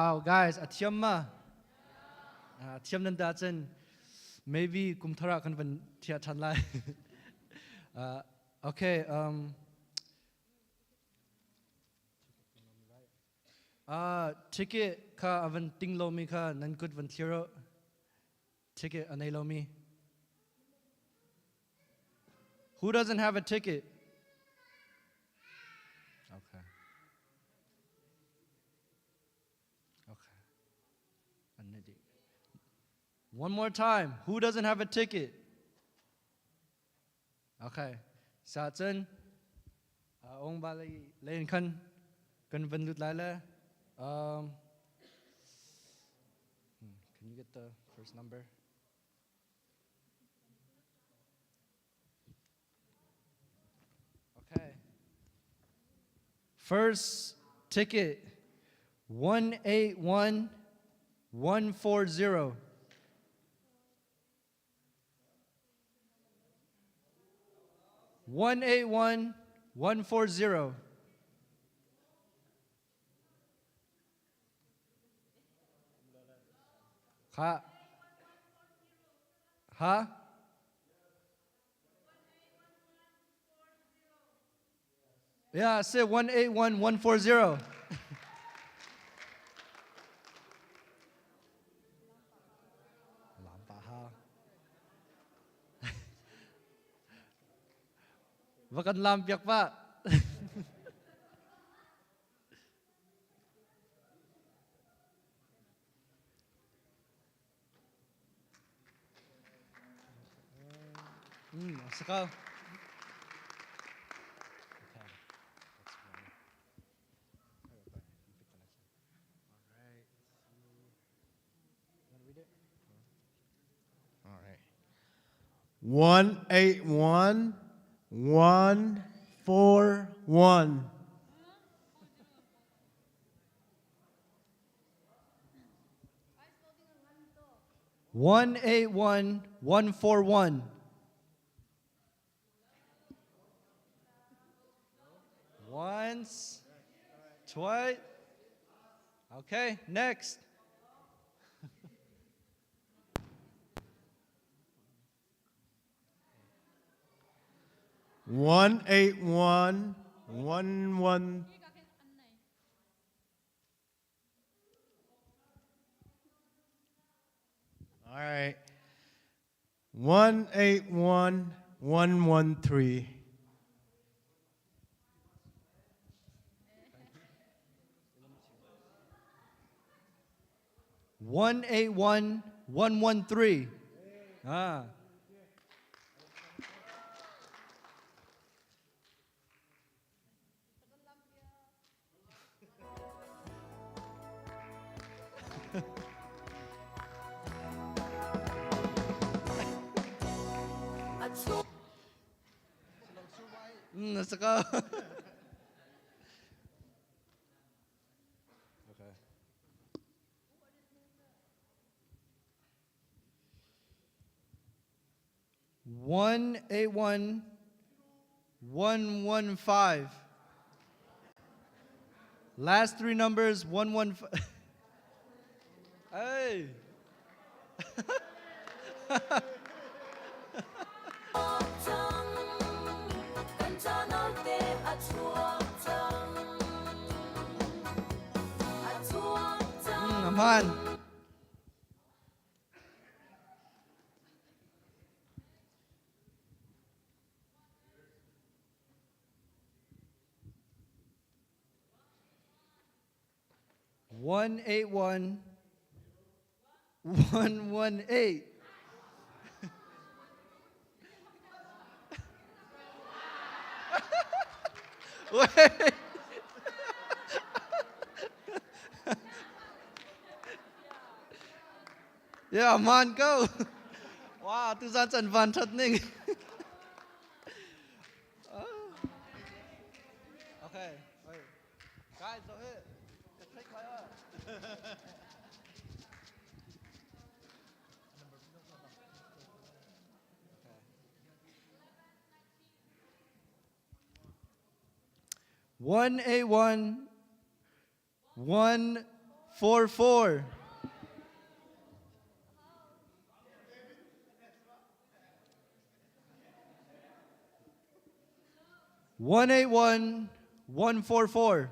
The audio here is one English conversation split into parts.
Wow, guys, atiam ma. Atiam nan da chen. Maybe kumthara kan van tia chan lai. Okay. Ticket ka avan ting lo mi ka nan good van tiro. Ticket anay lo mi. Who doesn't have a ticket? Okay. Okay. Anadi. One more time. Who doesn't have a ticket? Okay. Sa chen. Ong ba lên khăn. Kan van lut lai la. Can you get the first number? Okay. First ticket 181140. One 140. Ha. Ha? Yeah, say 181140. Bakan lampiak pa. Saka. All right. 181141. 181141. Once, twice. Okay, next. One 8111. All right. 181113. One 18113. Ah. Nasa ka. Okay. One 115. Last three numbers 115. Hey. Aman. One 118. Wait. Yeah, man, go. Wow, tu san chân van thật ninh. Okay, wait. Guys, go ahead. Just take my up. 181 1 44. 181 144.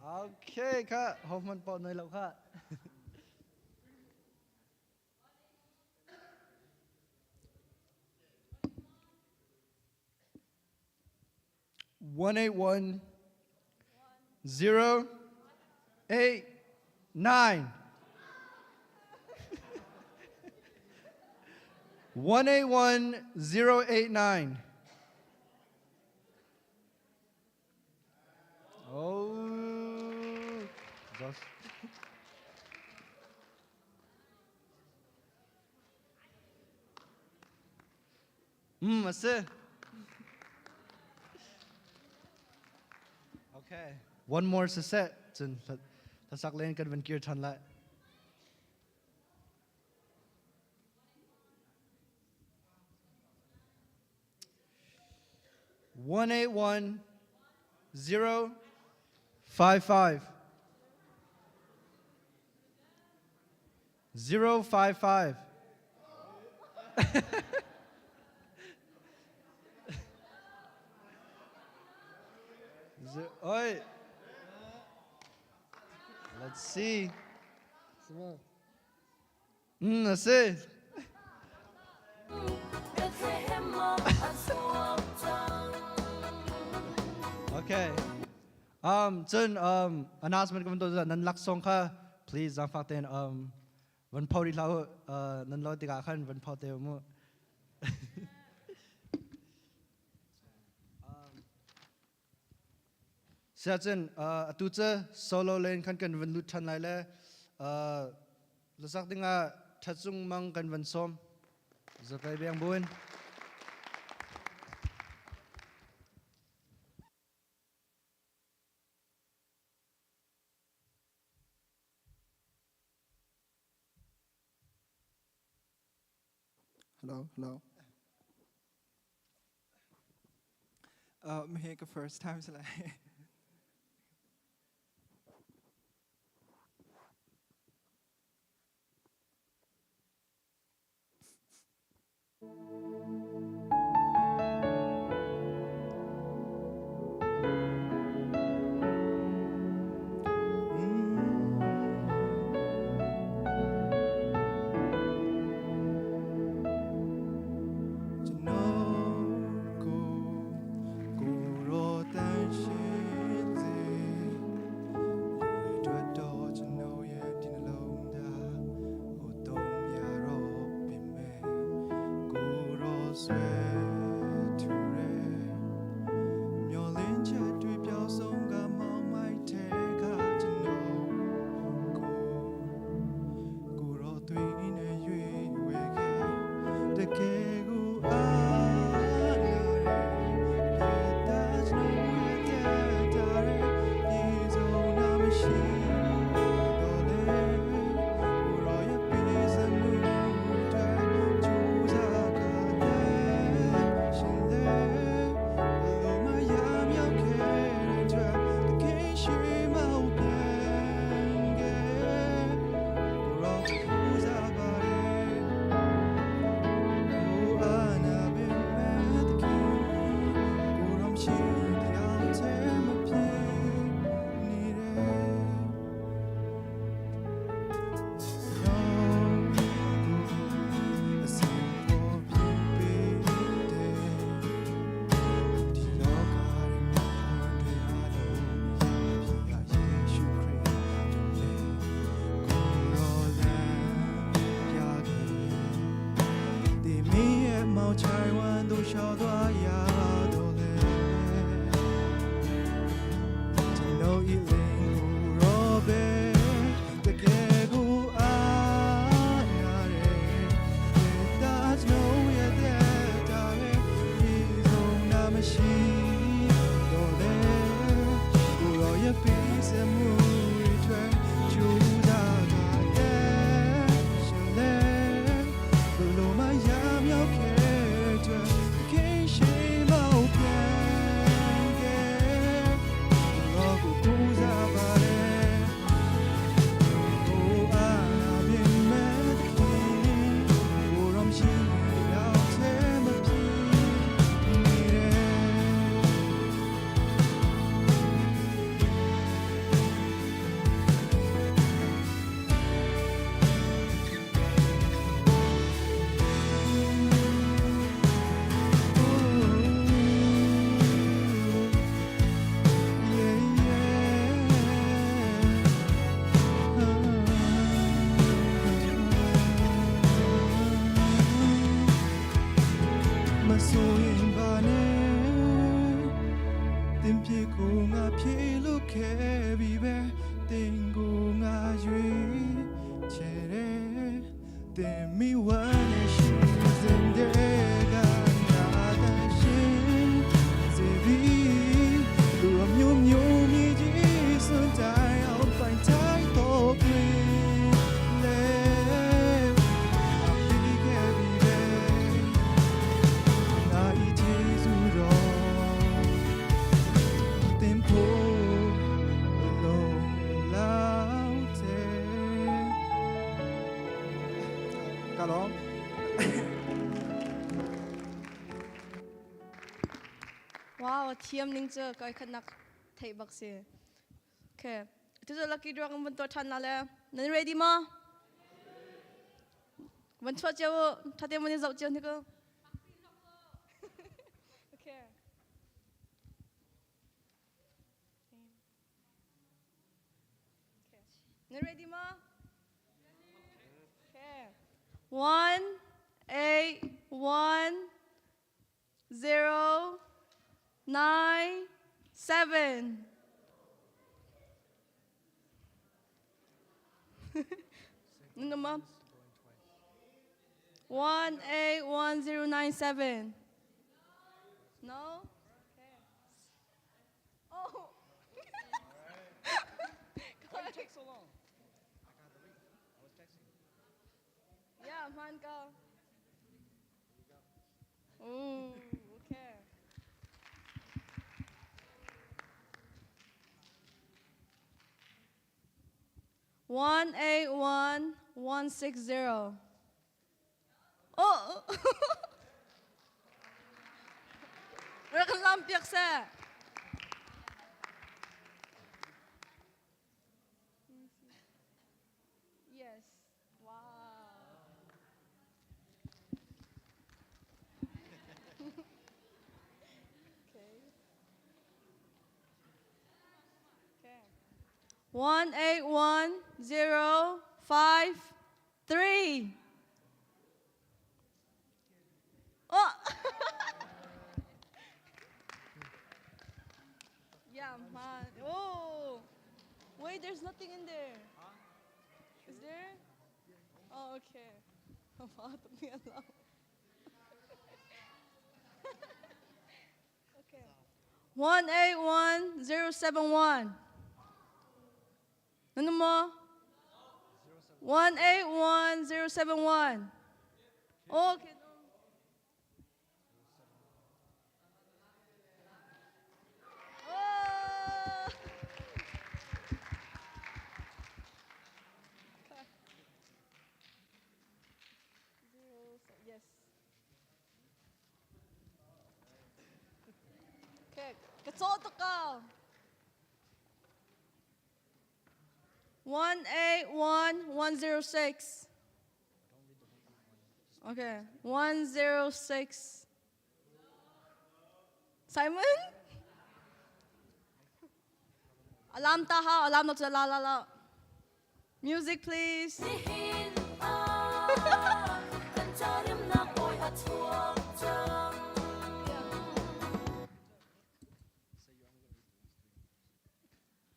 Okay, ka. Hoffman po na ilaw ka. One eight one 089. 181089. Oh, just masih. Okay, one more set. Jun, tasak len kan van kier chan lại. 181 055. 055. Oi. Let's see. Masih. Okay. Jun announcement kan tu nan lak song ka please ang fakten van pau di lau nan lau tiga kan van pau teu mu. Sia Jun tu je solo len kan kan van lut chan lai le lasak tinga thachung mang kan van som. Zakai biang buin. Hello. Make a first time slide. ရွေချဲတဲ့တင်မိဝမ်းနဲ့ရှိစဉ်တဲ့ကနာတရှင်စေပြီးလူအမျိုးမျိုးမြည်ကြီးစွန့်တိုင်းအောင်ပိုင်တိုင်းတော့တွင်လေဒီခဲ့ပြီလေငါဤကျေးဇူးတော်တင်ဖို့လုံးလောက်တဲ့ကတော့ Wow, thiam ning chu kai khanak thei bak se. Okay. Tu zo lucky draw kan to than na le. Nan ready ma? Wan chwa cheu thate mani zau cheu ni ko. Okay. Okay. Nan ready ma? Okay. 1 8 1 0 9 7 Number 1 8 1 0 9 7 No? Okay. Oh! Why did it take so long? I was texting. Yeah, man, go. Ooh, okay. One 8 1 1 6 0. Oh, Rakalampiak sa. Yes. Wow. Okay. Okay. 1 8 1 0 5 3. Oh. Yeah, man. Oh. Wait, there's nothing in there. Is there? Oh, okay. Took me along. Okay. 1 8 1 0 7 1. Ano mo? 1 8 1 0 7 1. Okay. Oh! Yes. Okay. Katsoto ka. 1 8 1 1 0 6. Okay. 1 0 6. Simon? Alam taha, alam not la la la. Music, please.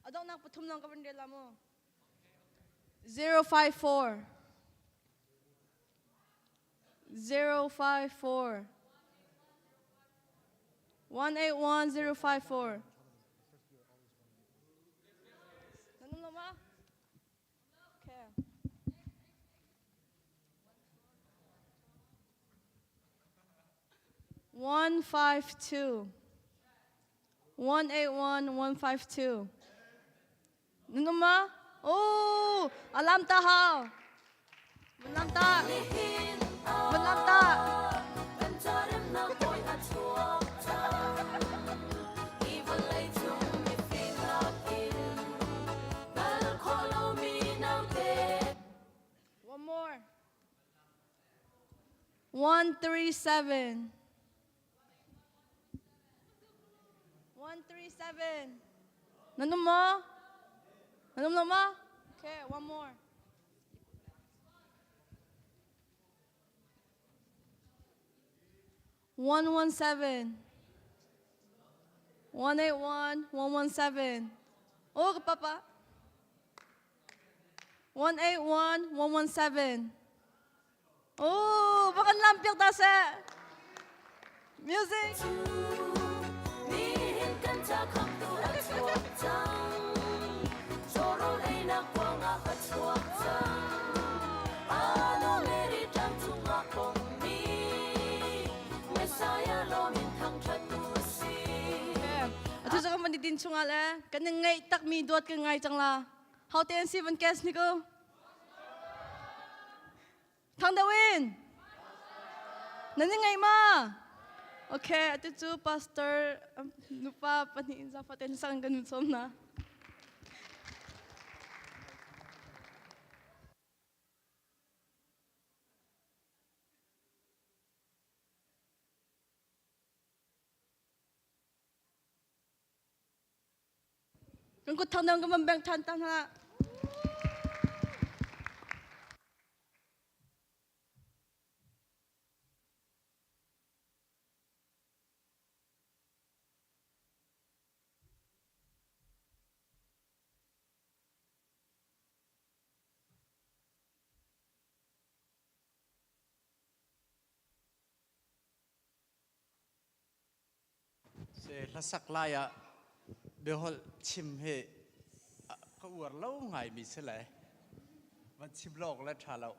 Adong nang patum ng kabandela mo. 054. 054. 181054. Nanong nama? Okay. One 152. 181 152. Nanong ma? Oh, alam ta ha. Alam ta. Alam ta. One more. 137. 137. Nanong mo? Nanong mo? Okay, one more. 117. 181 117. Oh, papa. 181 117. Oh, baka lampiak tase. Music. มีเห็นกันจากคำตัวชวกจังโชว์เราไอ้นักวางอาปัชวกจังอาโนเมริจังทุกนักคงมีไม่สายลมอินทางชัดตัวสี Atu sa kaman din chungal kanang ngai tak mi duat ka ngai changla. How ten si van kes ni ko. Thang dawin. Nani ngai ma. Okay, atu chu pastor nupa pani sa paten sang ganun som na. Kung ko thang daw ka mambang tantang na. Se la sak laya behol chim he ka war lo ngai mi se le man chim lok la tha lo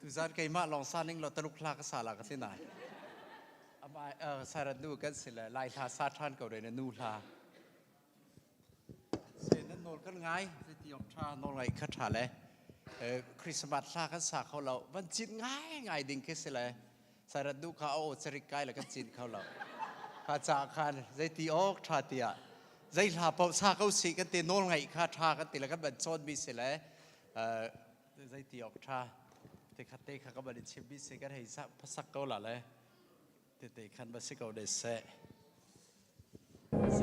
tu zan kai ma long sa ning lo taluk la ka sala ka sinai amai sarat nu kan se le lai tha sa than ko re nu la se nan nol kan ngai se ti ok tha nol ngai ka tha leคริสต์มาสลากันสาเขาเราวันจิตง่ายง่ายดิ่งแค่สิเลยสารดูเขาเอาจริกไกแล้วก็จิตเขาเราข้าจากขันใจตีออกชาติอะใจลาเปาสาเขาสิกันตีโน่นไงข้าชากันตีแล้วก็บันโซนบิสิเลยใจตีออกชาแต่ข้าเตะข้าก็บันชิมบิสิกันให้สักพักเขาละเลยเตะขันบัสิเขาเดเซ่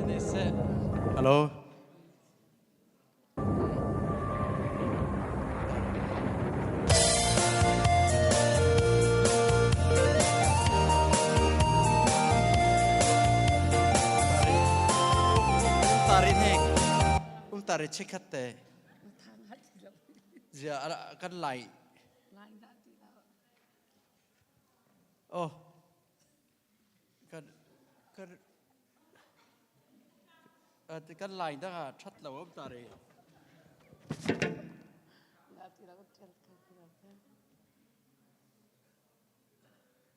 เดเซ่ฮัลโหลtari cekate, dia kan lai, oh, kan lai dah chat lawa tari,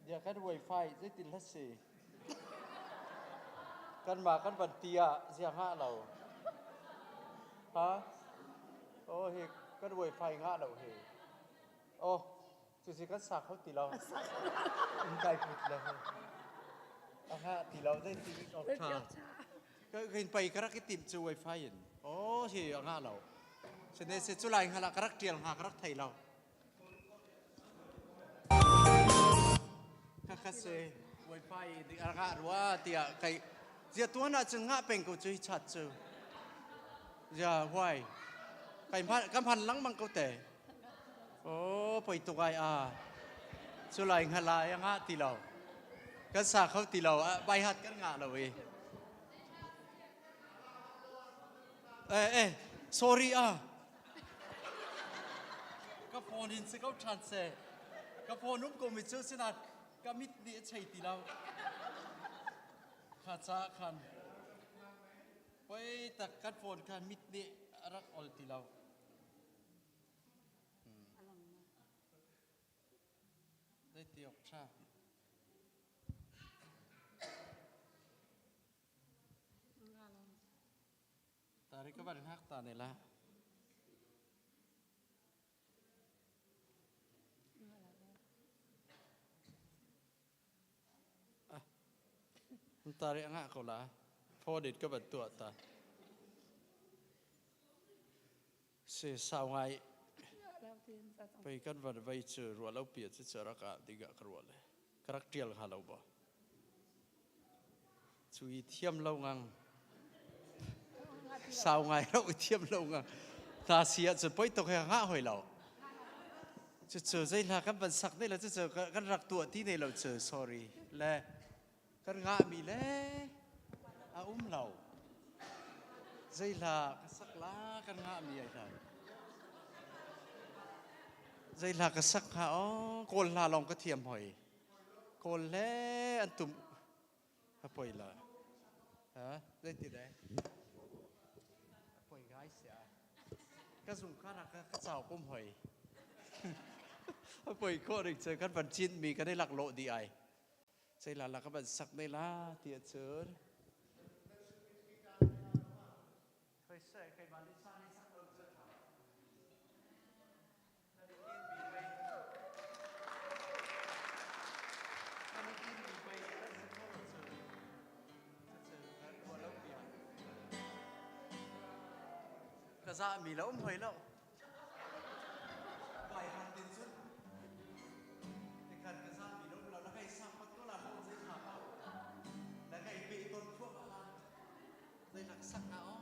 dia kan wifi jadi lasi, kan makan bantia siapa lau. Hả? Ô thì cái đuôi phai ngã đầu thì ô chú sĩ cái sạc không tỷ lâu in cài phụt là ngã tỷ lâu đây thì ọt trà cái hình bay cái tìm chú wifi in ô thì ngã lâu cho nên sẽ chú lại ngã là cái tiền ngã cái thầy lâu cái sẽ wifi thì ngã rồi thì cái giờ tuần nào chừng ngã bền của chú chặt chú giờ hoài cáiพันลังมังก็เตะโอ้ไปตัวไอ้สุไลงหลายงะตีเราก็สาเขาตีเราใบหัดกันงะเราเว้ยsorry ก็พอนินสิเขาชันเสก็พอนุ่มกมิเจอสินัดก็มิดเดียใช่ตีเราขาดซะคันไปตักกัดฝนคันมิดเดรักอลติเราได้เตียวชาตาริก็บันทักตาเนี่ยละตาริอ่ะเขาละพอเด็ดก็บันตัวตาเสียสาวไงไปกันวันไปเจอรัวแล้วเปลี่ยนเจอรักดีกว่ารัวเลยกรักเดียลหาเราบ่ช่วยเทียมเรางังสาวไงเราเทียมเรางังตาเสียจะไปตกแห่งห้าหอยเราจะเจอใจละกันบันสักนี่เราจะเจอกันรักตัวที่ในเราเจอ sorry และกันงามีแล้วอุ้มเรา dây là cái sắc lá căn ngã mi ai thà dây là cái sắc hả cồn là lòng cái thiềm hỏi cồn lẽ anh tụm hả bồi là hả dây thì đấy bồi gái xả cái dùng khá là cái sào cũng hỏi bồi cô định chơi cái vật chín mi cái đây lạc lộ đi ai dây là các bạn sắc đây là tiệt chớ cái dạ mì là ôm hơi lậu bài hàng tiền xuất thì cần cái dạ mì lúc là nó hay sang bắt có làm không dễ thả bao là ngày bị tôn thuốc ạ đây là sắc áo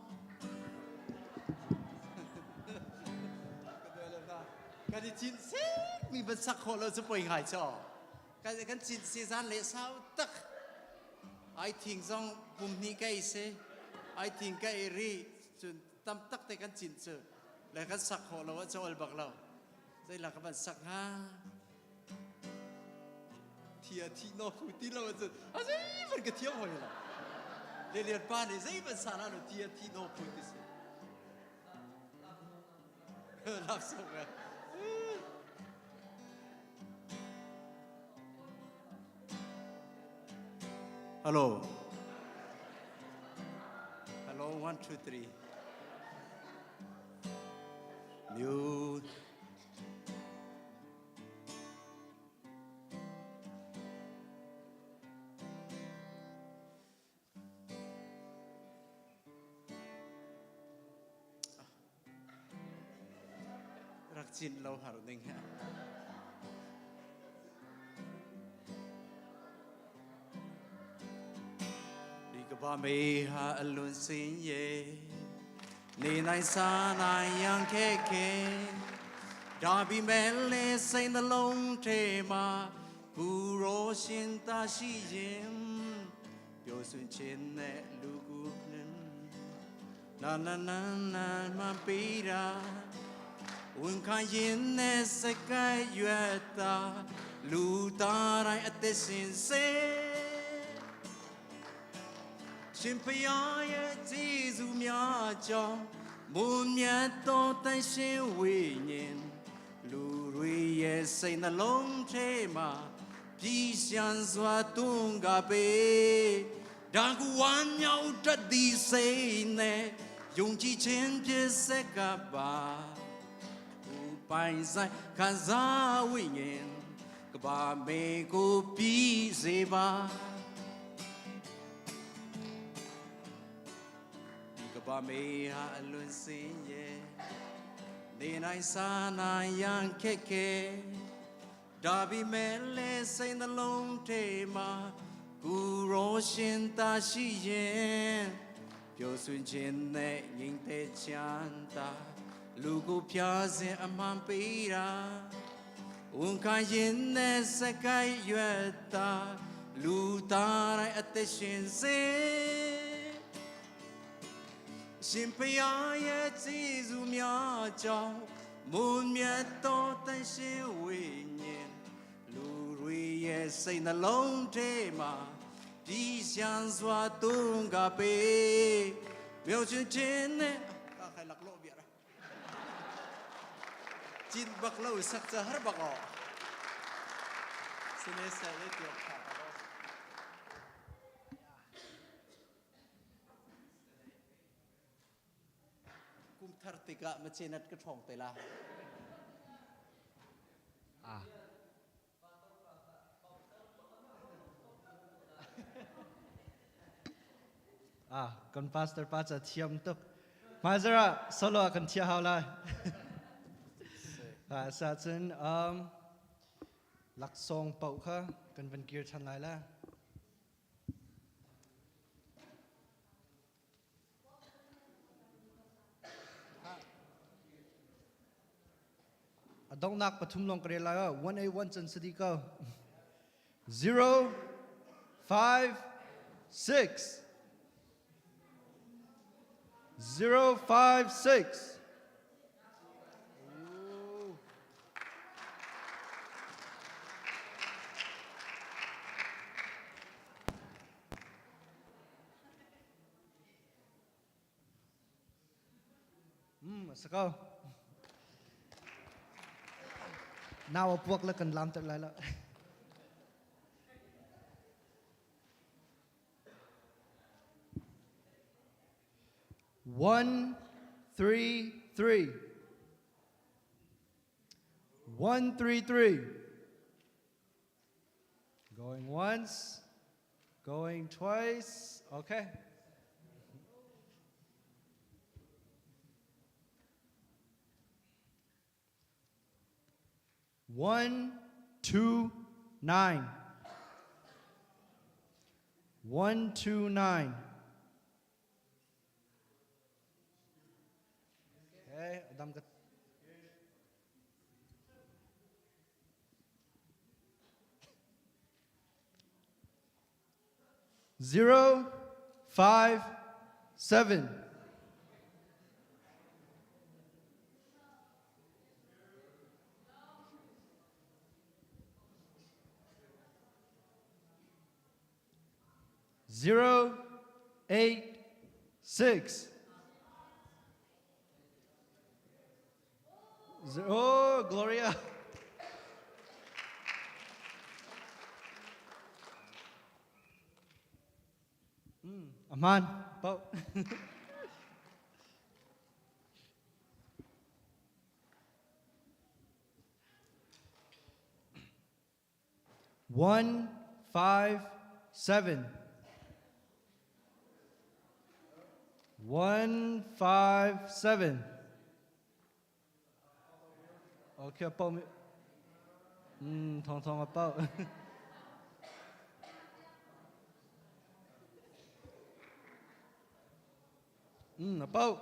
cái gì chín xích mình vẫn sắc hộ là giúp mình hải trò cái chín xí gian lệ sao tắc ai thỉnh dòng bùm ni cái xe ai thỉnh cái ri chuẩn tâm tắc tay cái chín sự là cái sắc hộ là cho al bạc lâu đây là các bạn sắc ha thìa thì nó không tin là chứ à gì vẫn cái thiếu hồi là để liệt ba này gì vẫn sao là thìa thì nó không tin làm sao vậy hello hello 1 2 3 muteรักจินเราหาหนึ่งฮะดีกับบ้าไม่หาอลุนสินเย่นี่นายสานายยังแค่แค่ดาบิเมเลใส่นลงเทมากูรอชินตาชิยิมเปียวสุนเชนเนลูกุนึนนานานานามาปีราอุ่นขายินเนสกายเยตาลูตาไรอัตสินเซရှင်ဖယားရဲ့ကျေးဇူးများကြောင့်မွန်မြတ်သောတန်ရှင်ဝိညာဉ်လူတွေရဲ့စိတ်နှလုံးထဲမှာပြည်ရှမ်းစွာတွန်းကားပေဒါကူဝမ်းမြောက်တတ်သည်စိတ်နဲ့ယုံကြည်ခြင်းပြည့်စက်ကပါဘူပိုင်ဆိုင်ခံစားဝိညာဉ်ကဘာမေကိုပြီးစေပါဘာမေဟာအလွန်စင်ရဲ့နေနိုင်စားနိုင်ရန်ခက်ခဲဒါပေမဲ့လဲစိတ်နှလုံးထဲမှာကူရောရှင်သာရှိရင်ပျော်ရွှင်ခြင်းနဲ့ငြိမ်သက်ချမ်းသာလူကိုဖြားစဉ်အမှန်ပေးတာဝန်ခံရင်နဲ့စကိုက်ရွက်တာလူသားတိုင်းအသက်ရှင်စေရှင်ဖယားရဲ့ကျေးဇူးများကြောင့်မွန်မြတ်သောတန်ရှင်ဝိညာဉ်လူတွေရဲ့စိတ်နှလုံးထဲမှာပြည်ရှမ်းစွာတွန်းကားပေမြောက်ချင်ခြင်းနဲ့ခိုင်lạc lộ bịa đây chín bạc lâu sắc giờ hết bạc họ xin lấy xe lấy tiền cung thar tiga mà trên đất cái phòng tay la con pastor pastor thiam tuk Mazara solo kan tia haula sa chen lak song pau kha kan van kir chan lai la adong nak pathum long kare la 1A1 chan city ko 0 5 6 056. Let's go. Now a book like and lamp lại. 133. 133. Going once, going twice. Okay. 129. 129. Okay, Adam kat. Zero, 5, 7. Zero, 8, 6. Oh, Gloria. Aman, po. One, 5, 7. 1, 5, 7. Okay, po. Thong po. Po.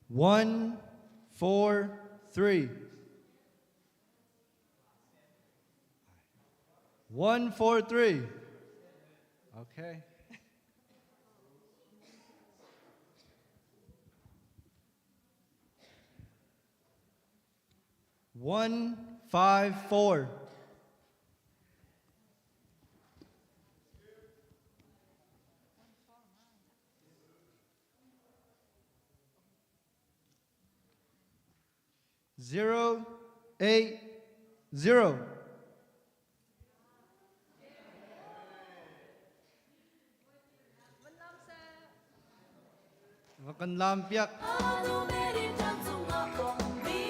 One, 4, 3. 1, 4, 3. Okay. One, 5, 4. Zero, 8, 0. Makan lampiak. Anu meri jantung akong mi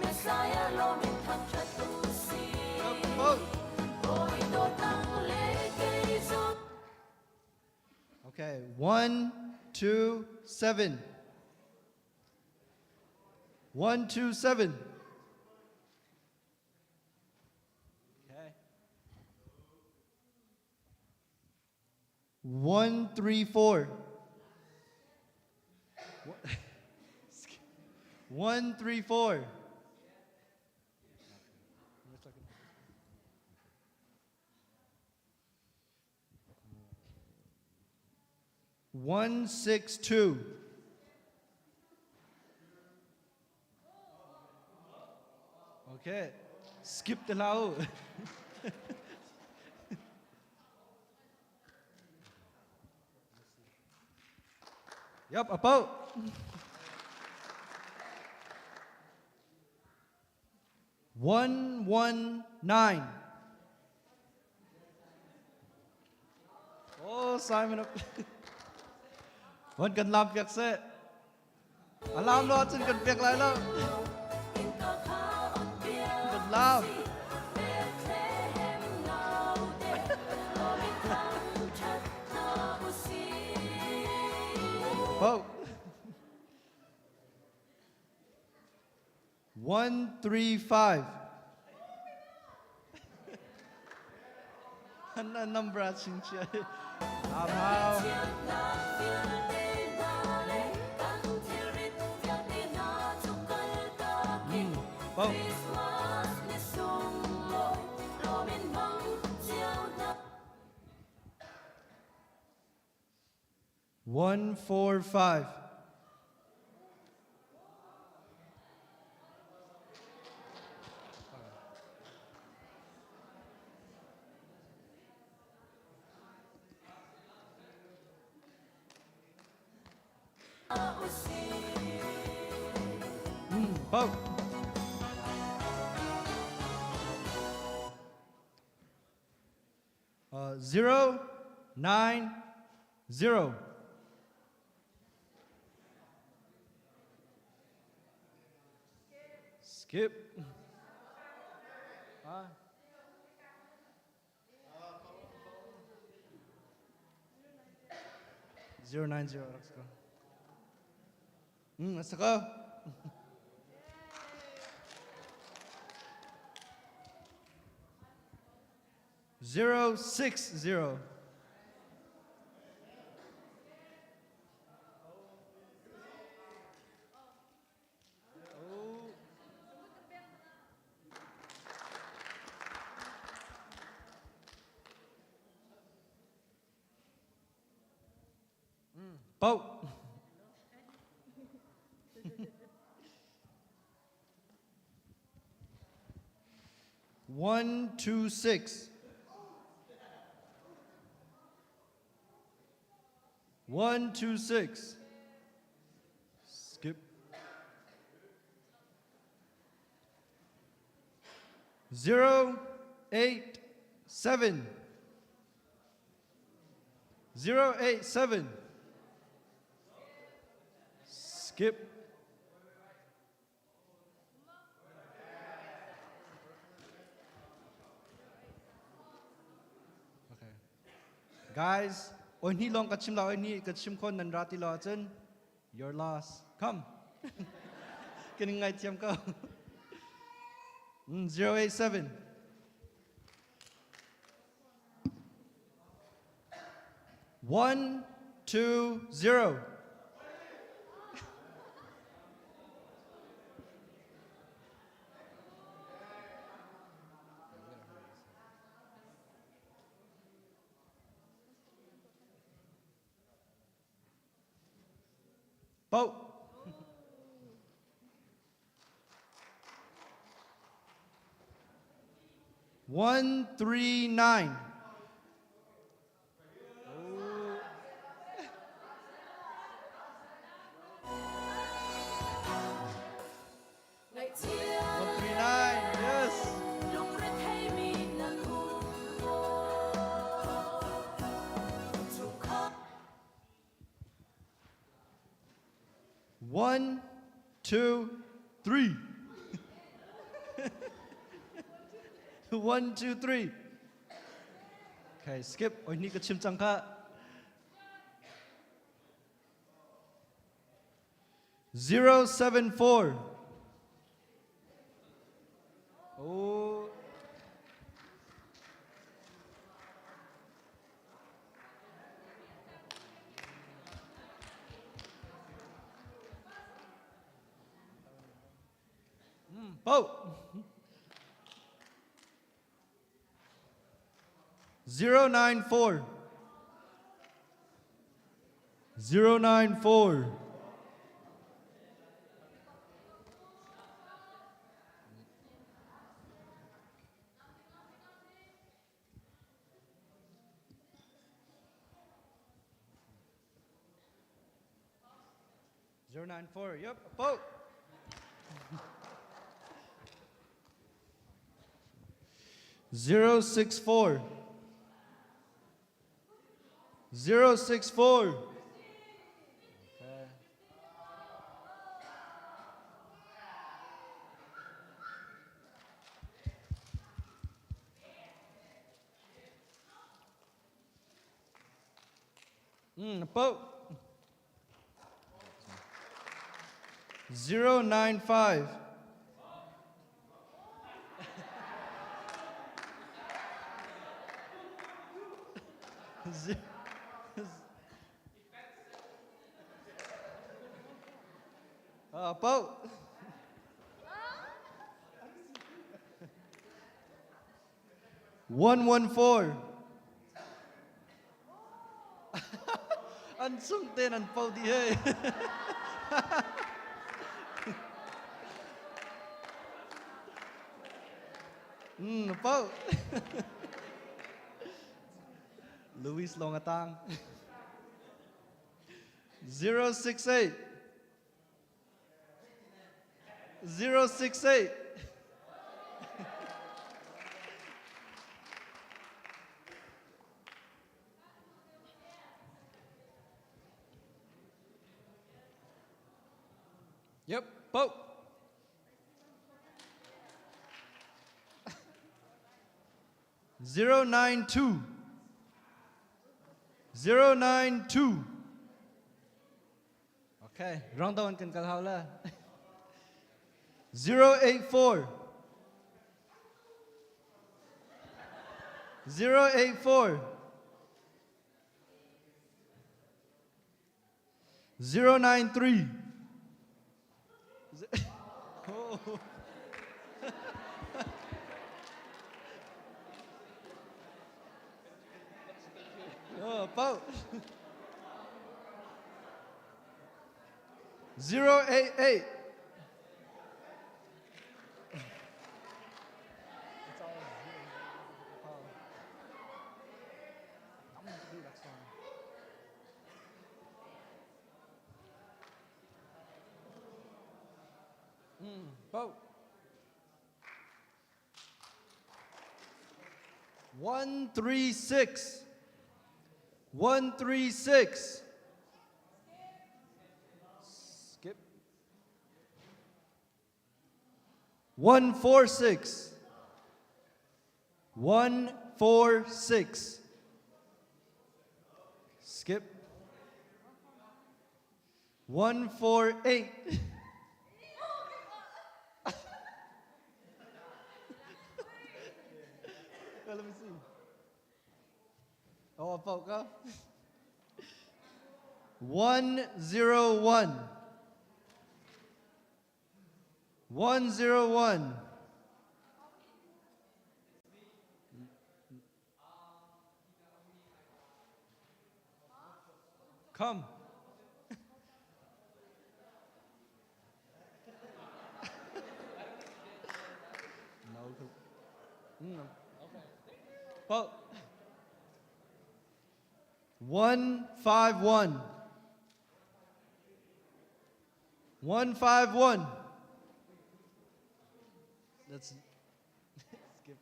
Mesaya lo min thang chatusi Oi do tang leke isot Okay, 1, 2, 7. 1, 2, 7. Okay. 1, 3, 4. 1, 3, 4. One, 6, 2. Okay, skip the lao. Yup, about. One, 9. Oh, Simon. One can lamp yak se. Alam lo at sin kan piak lai lo. In ka kha on pia Kan lam. Be kle hem ngau de Lo min thang chat na usi Oh. 1, 3, 5. Ano number at sin siya? Amaw. Na fil de na le Kan tirit yak ni na chukal ta Oh. Christmas ni 145. Boat. Zero, 9, 0. Skip. 090. Let's go. Let's go. Zero, 6, 0. Boat. One, 2, 6. 1, 2, 6. Skip. 0, 8, 7. 0, 8, 7. Skip. Okay. Guys, oi ni long kachim la oi ni kachim kon nan rati la chen. Your loss. Come. Kining ngai tiam ko. 087. 1, 2, 0. Boat. 1, 3, 9. Ngày chia 139. Yes. lúc rất hay mi là khu chung khóc 1, 2, 3. 1, 2, 3. Okay, skip. Oi ni kachim chang ka. 074. Oh. Boat. 094. 094. Zero nine four. Yep, a boat. Zero 64. 064. A boat. 095. Boat. 114. Ăn sung tên ăn phâu đi hơi. Phâu. Luis Longatang. 068. 068. Yep, Pope. Zero 092. 092. Okay, wrong down kan kalhaw la. 084. 084. 093. Oh. Oh, Pope. 088. Pope. 136. 136. Skip. 146. 146. Skip. 148. Let me see. Oh, Pope, go. 101. 101. Come. No. Pope. 151. 151. That's skip.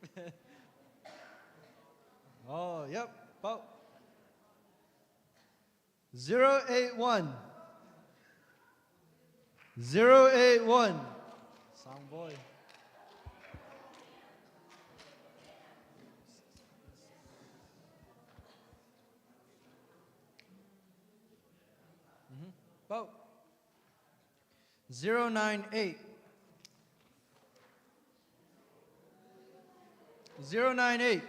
Oh, yep. Pope. 081. 081. Sound boy. Pope. 098. 098.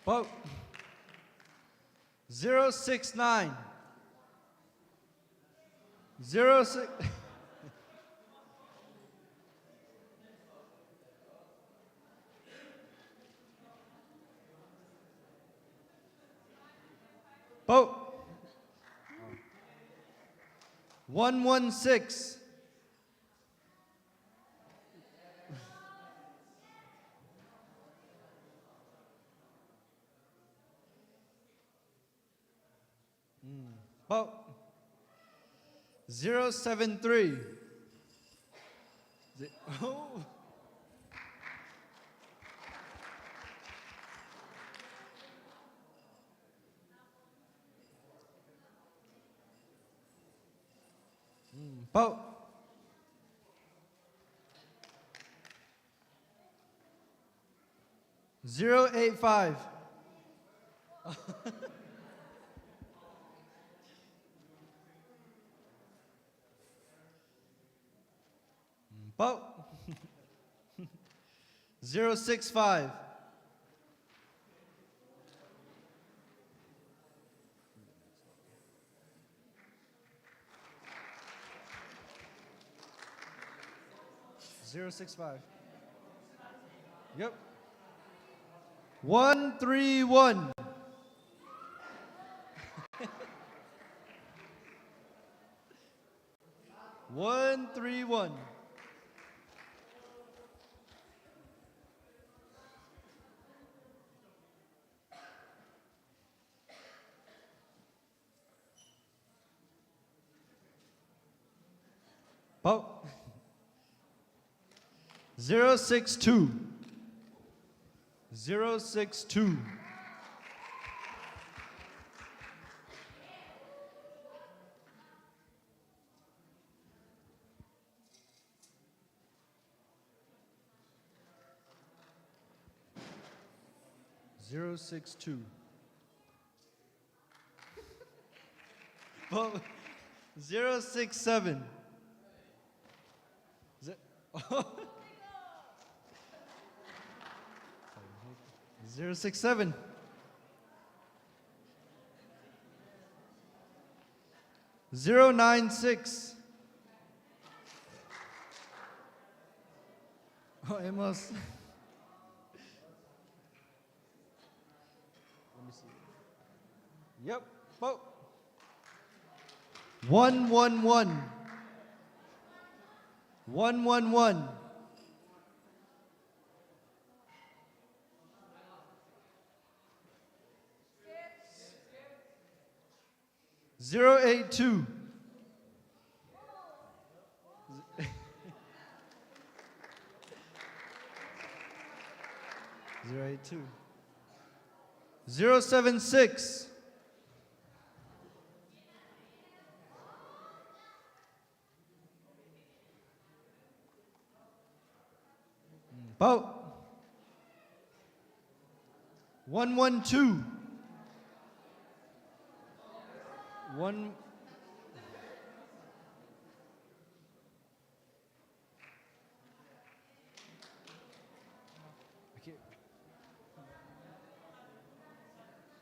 Pope. 069. 06. Pope. 116. Pope. 073. Oh. Pope. 085. Pope. 065. 065. Yep. 131. One, 3, 1. Oh. 062. 062. Zero 62. Oh, 067. 067. 096. Oh, Amos. Let me see. Yep. Oh. 111. 111. 082. 082. 076. About 112. One. Okay.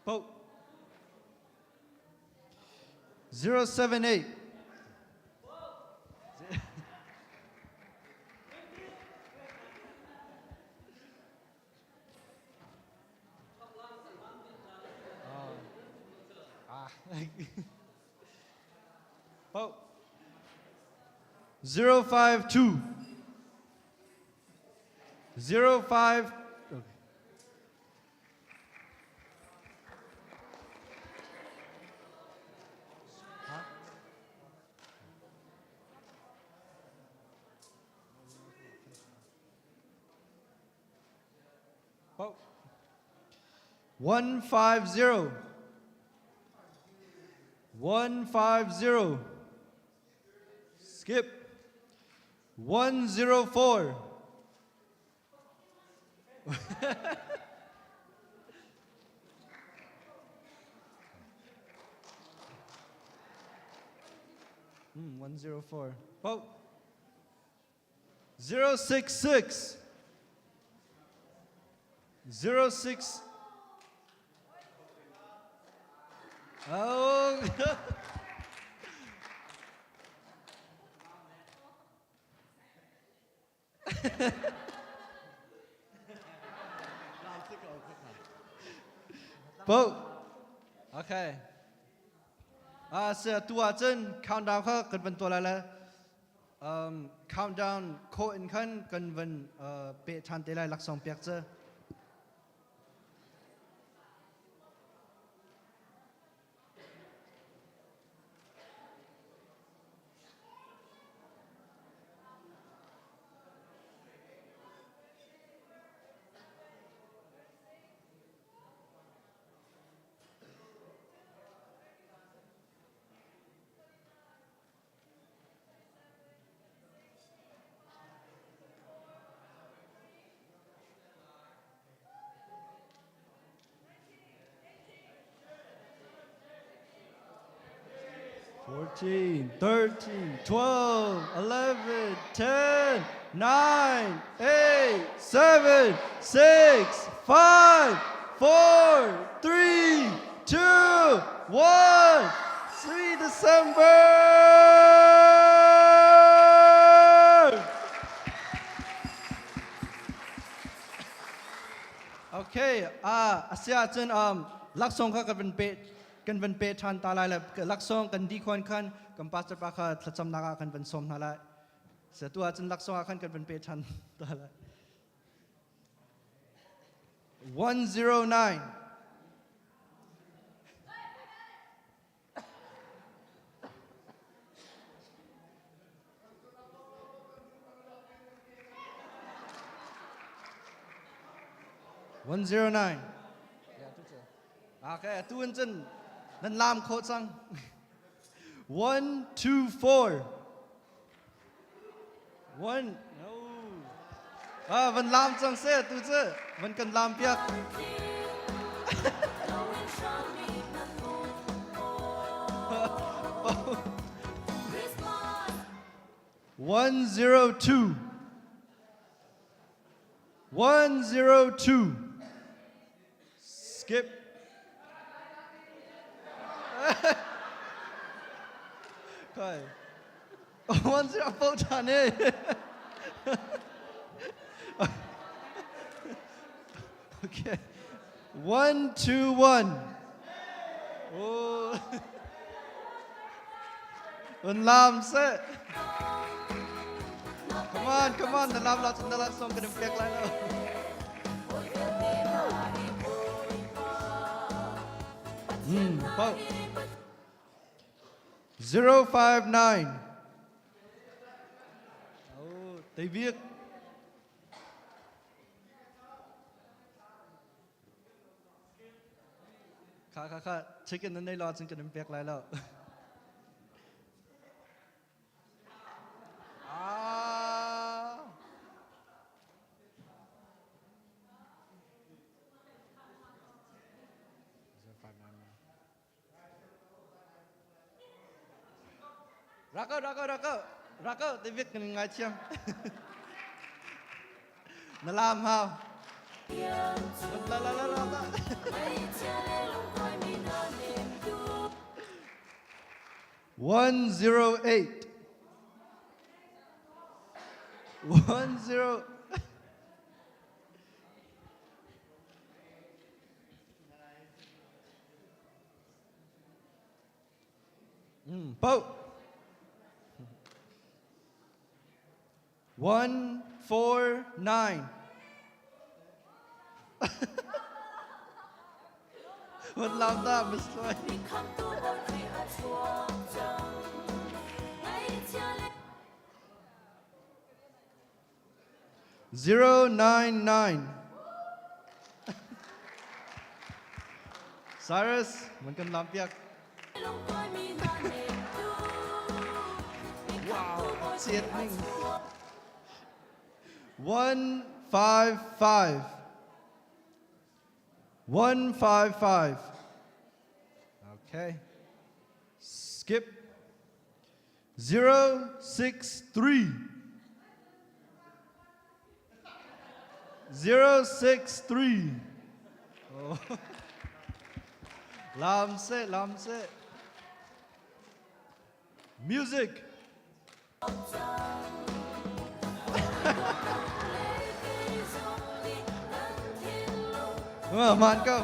About 078. Oh. 052. 05. Okay. Huh? Oh. 150. 150. Skip. 104. Mm, 104. Oh. 066. 06. Oh. Boat. Okay. Sẽ tua chân countdown khác cần vấn tua là countdown ko in khăn cần vấn bệ chan tế lại lạc song piak chứ. Fourteen, 13, 12, 11, 10, 9, 8, 7, 6, 5, 4, 3, 2, 1. 3 December! Okay, asia chen lak song kha kan van pe than ta lai la lak song kan di khon khan kan pastor pa kha thlacham naga kan van som na lai se tu chen lak song khan kan van pe than ta lai 109 109 Okay, tu en chen nan lam kho sang 124 1 no van lam chang se tu che van kan lam piak 102 102 skip Coi 104 chan ê Okay 121 Oh Vẫn làm sẽ Come on, the love lots and the last song can impact like that. Pop. 059. Oh, Tây Viết. Khá, chicken in đây lots and can impact like that. Raka, Tây Viết cần ngay chiêm. Nó làm hao. La. 108. 10. Boat. 149. Vẫn làm ta mất xoay. 099. Cyrus, vẫn cần làm việc. Wow, triệt mình. 155. 155. Okay. Skip. 063. 063. Oh. Làm sẽ. Music. Man câu.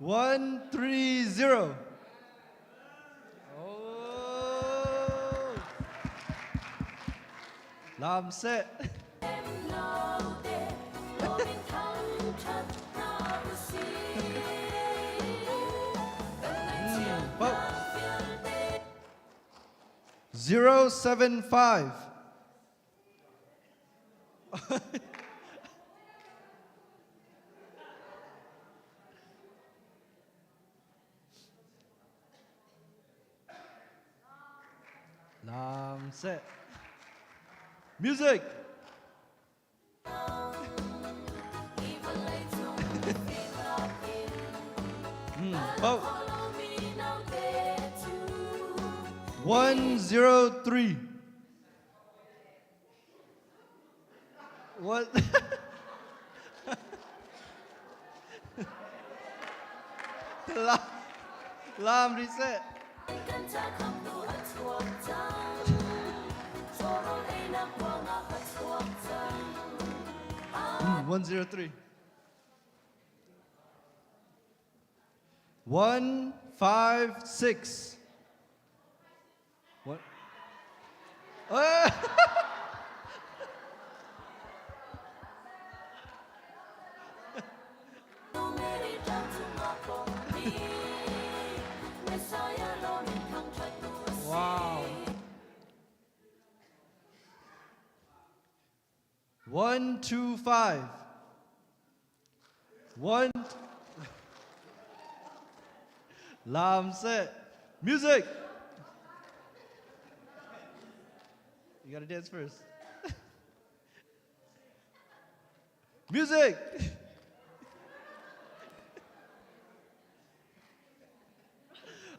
One, 3-0. Oh. Làm sẽ. Vote. 075. Làm sẽ. Music. Vote. 103. What? Làm reset. kantakhamdu atsuaktang Sorol ay nakwanga atsuaktang 103. 156. What? Numeri jam sumapong ni Mesaya lomin kang chatusi Wow. 125. One. Lam set. Music. You gotta dance first. Music.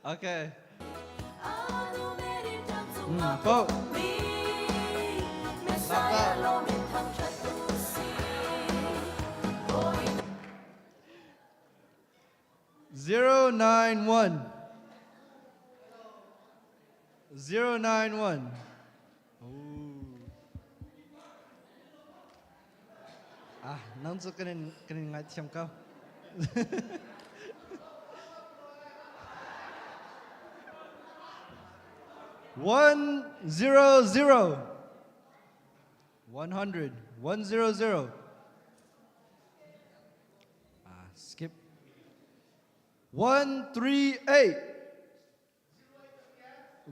Okay. Numeri jam Vote. sumapong ni Mesaya lomin kang chatusi 091. 091. Ah, nang so kanin ngat siyam ka. 100. 100. 100. Ah, skip. 138.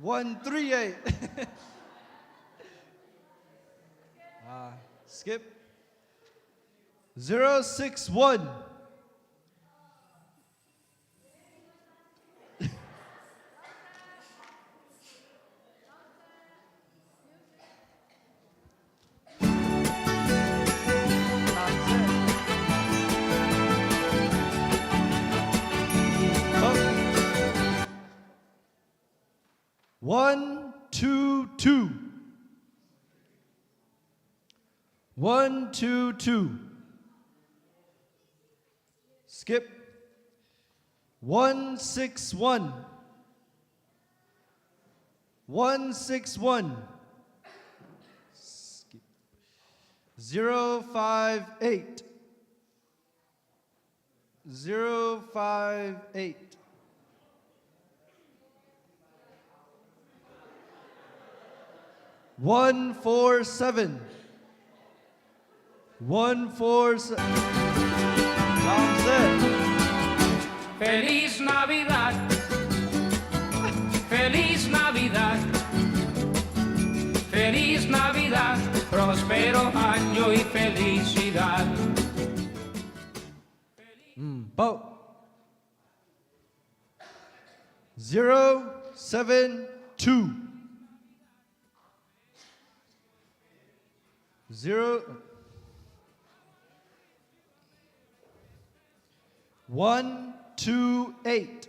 138. Ah, skip. 061. One, two, two. 122. Skip. 161. 161. Skip. 058. 058. 147. 147. Long set. Feliz Navidad, feliz Navidad, feliz Navidad, próspero año y felicidad. Vote. 072. 128.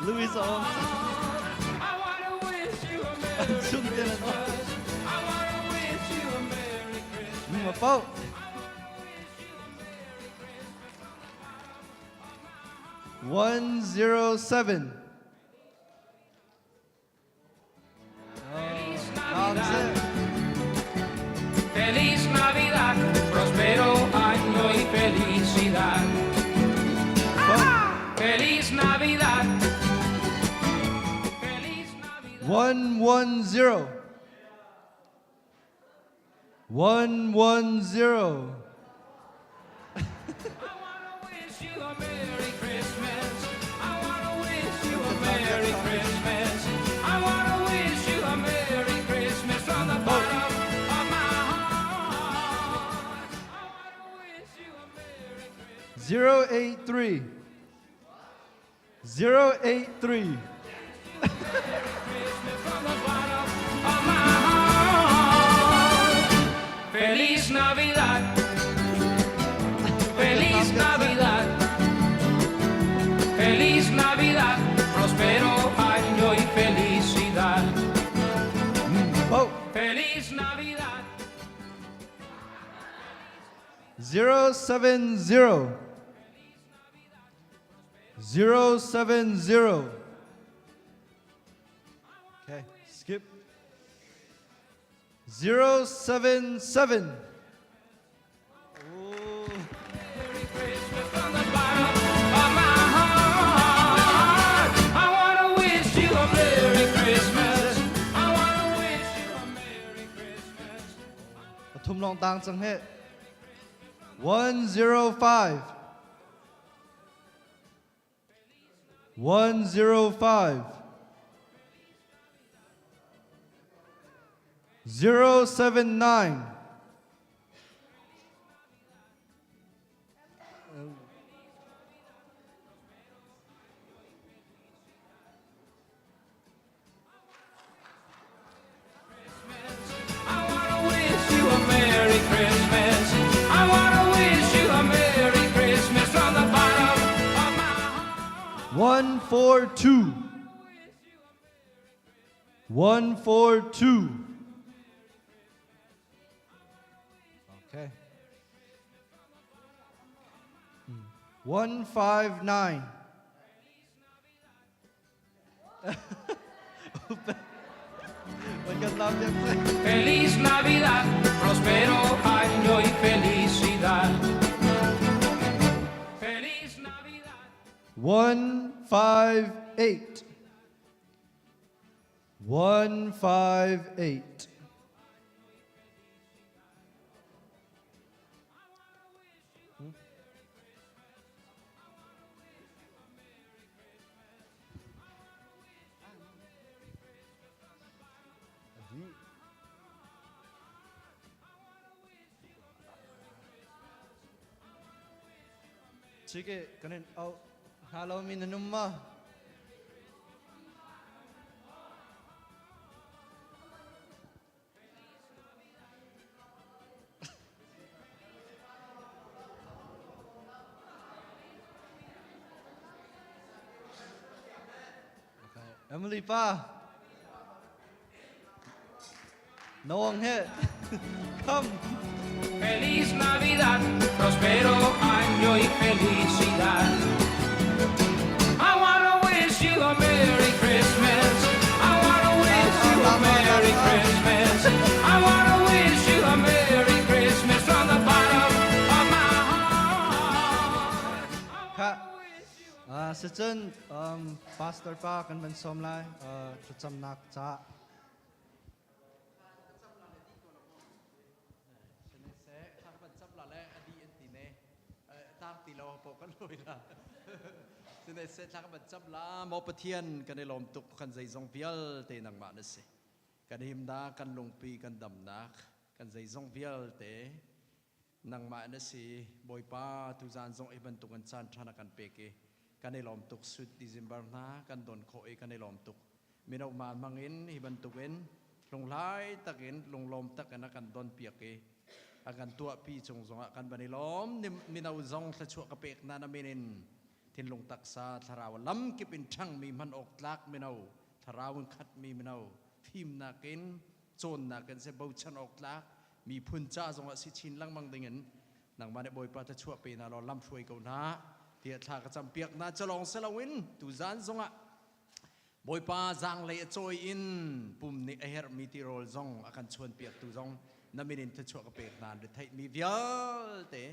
Louis on. I wanna wish you a Merry Christmas. I wanna wish you a Merry Christmas. Vote. 107. Feliz Long Navidad, set. feliz Navidad, próspero año y felicidad. Vote. Feliz Navidad, feliz Navidad. 110. 110. I wanna wish you a Merry Christmas. I wanna wish you a Merry Christmas. I wanna wish you a Merry Christmas from the bottom of my heart. I wanna wish you a Merry Christmas. 083. 083. Christmas from the bottom of my heart. Feliz Navidad. Feliz Navidad. Feliz Navidad. Próspero año y felicidad. Vote. Feliz Navidad. 070. 070. Okay, skip. 077. Oh. Merry Christmas from the bottom of my heart. I want to wish you a Merry Christmas. I want to wish you a Merry Christmas. ปทุมลองตังจังเฮ105 105 079 I want to wish you a Merry Christmas. I want to wish you a Merry Christmas from the bottom of my heart. 142 142 Okay 159 มันกันตามยังไง Feliz Navidad, próspero año y felicidad. Feliz Navidad. 158 158 Sige, kanin au halaw mi nanumma. Okay. Emily pa. Noong he. Come. Feliz Navidad, próspero año y felicidad. I wanna wish you a Merry Christmas. I wanna wish you a Merry Christmas. I wanna wish you a Merry Christmas from the bottom of my heart. Ka. Sa chen pastor pa kan ban som lai cham nak cha. Xin để sẽ chắc bật chấp lá mô bật thiên cái này lòm tục khăn dây dòng vial tê năng mạng nè cái này hiểm đá căn lùng pi căn đầm nạc căn dây dòng vial tê năng mạng nè bồi pa tu gian dòng ấy bần tục căn chan chana căn pê kê cái này lòm tục suốt December ná căn đồn khôi cái này lòm tục mình ông mà mang in hi bần tục in lùng lái tắc in lùng lòm tắc cái căn đồn pê kê akan tua pi chung zong akan banilom minaw zong sa chua kapek na naminin tinlong taksa tharaw lam kipin chang mi man ok tlak minaw tharawon khat mi minaw phim nakin chon nakin se bauchan ok tlak mi phuncha zong si chin lang mang dingen nang mane boy pa ta chua pe na lo lam shuai ko na tia tha ka cham piak na chalong selawin tu zan zong a boy pa zang le choi in pum ni aher mi ti rol zong akan chuan piak tu zong naminin ta chua ka pek nan de thai mi vial te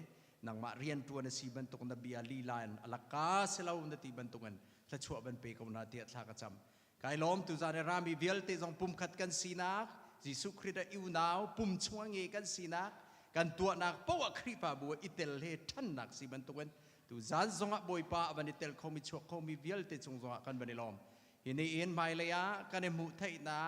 nang ma rian tu na si ban tok na bia li lan alaka selaw na ti ban tokan ta chua ban pe ko na ti thla ka cham kai lom tu za ra mi vial te jong pum khat kan sina jisu khrida iu naw pum chuange kan sina kan tua nak pawa khri pa bu itel he than nak si ban tokan tu zan zonga boy pa ban itel khomi chua khomi vial te chung zonga kan ban lom ini in mai le ya kan mu thai na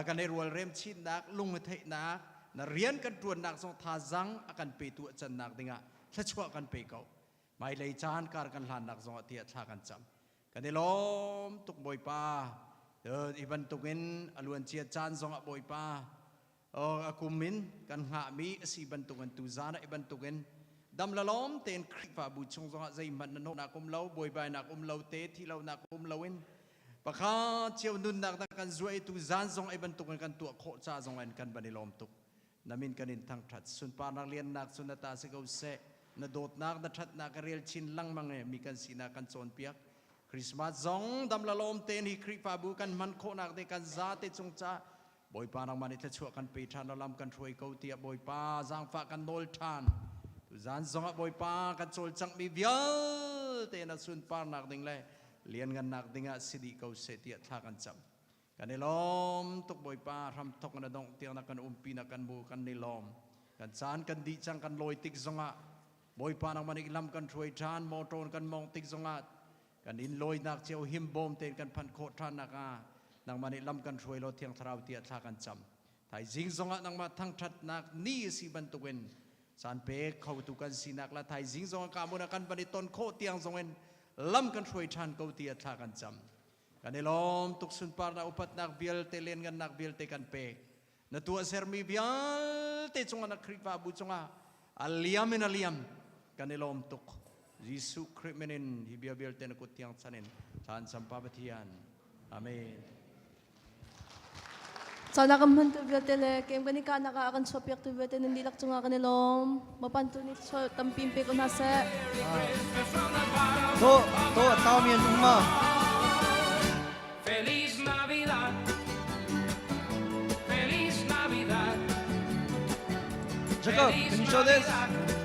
kanในรัวเริ่มชิดนักลุงมาเทนักนักเรียนกันตรวจนักสองทาจังอากันไปตัวจันนักดิ่งอ่ะถ้าชั่วกันไปเก่าไม่เลยจานการกันหลานนักสองเทียชากันจำกันในล้อมตุกบอยป้าอีบันตุกินอลวนเชียจานสองบอยป้าอากุมินกันหามีสีบันตุกันตูจานอีบันตุกินดำละล้อมเต็นคริปาบุชงสองใจมันนกนักเล่าบอยใบนักเล่าเตที่เรานักเล่าวินปะข้าเชี่ยวนุนนักกันรวยตูจานซองไอ้บรรทุกกันตัวโคจ้าซองไอ้กันบันในลมตุกน้ำมินกันอินทางทัดสุนปานักเรียนนักสุนตาสิกเอาเส na dot nak na that na karel chin lang mange mi kan sina kan chon piak Christmas zong dam la lom ten hi kri pa bu kan man kho nak de kan za te chung cha boi pa nang mani te chua kan pe than lam kan throi ko tia boi pa jang fa kan nol than tu zan zong boi pa kan chol chang mi vial te na sun par nak ding le lian ngan nak dinga sidi ko se tia tha kan cham kan ni lom tuk boi pa ram thok na dong tiang na kan umpi na kan bu kan ni lom kan chan kan di chang kan loi tik zonga boi pa nang mani lam kan throi than mo ton kan mong tik zonga kan in loi nak cheu him bom ten kan phan kho than naka nang mani lam kan throi lo thiang tharau tia tha kan cham thai jing zonga nang ma thang that nak ni si ban tuwen san pe khau tu kan si nak la thai jing zonga ka mo na kan bani ton kho tiang zongen lam kan throi than ko tia tha kan cham kan elom tuk sun par na upat nak bial te len ngan nak bial te kan pe na tua ser mi bial te chunga na kripa bu chunga aliam in aliam kan elom tuk Jisu krimenin hibiya bial te na kutiang sanin san sampabatian amen Sana kaman tu biar tele kem kani kana ka akan sopiak tu biar tele nilak cunga kanilom mapantu ni so tampimpe ko nasa to tao mian umma Feliz Navidad. Feliz Navidad. Jacob, can you show this? Navidad.